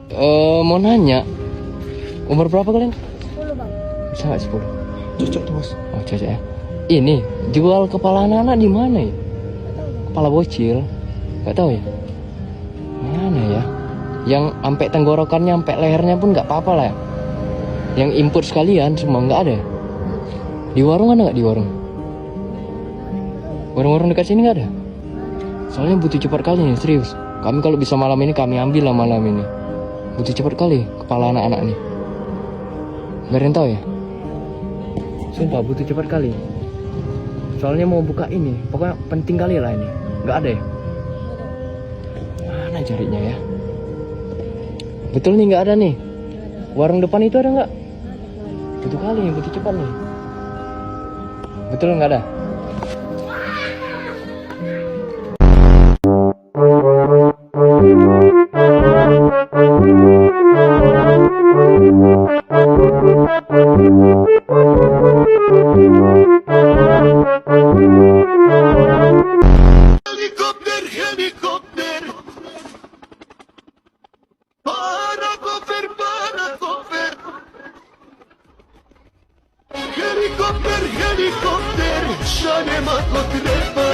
Mau nanya, umur berapa kalian? 10 bang. Bisa nggak 10? Cocok tuh bos. Oh cocok ya. Ini jual kepala anak-anak di mana ya? Kepala bocil, nggak tahu ya. Mana ya? Yang sampai tenggorokannya, sampai lehernya pun nggak apa-apa lah. Yang impor sekalian semua nggak ada. Di warung ada nggak di warung? Warung-warung dekat sini nggak ada. Soalnya butuh cepat kali nih, serius. Kami kalau bisa malam ini kami ambil lah malam ini. Butuh cepat kali kepala anak-anak nih. Gak ada yang tahu ya? Sumpah butuh cepat kali. Soalnya mau buka ini, pokoknya penting kali lah ini. Gak ada ya? Mana carinya ya? Betul nih gak ada nih. Warung depan itu ada nggak? Butuh kali nih, butuh cepat nih. Betul nggak ada? Helikopter, helikopter. Para koper, para koper. Helikopter, helikopter. Şane matla trepa.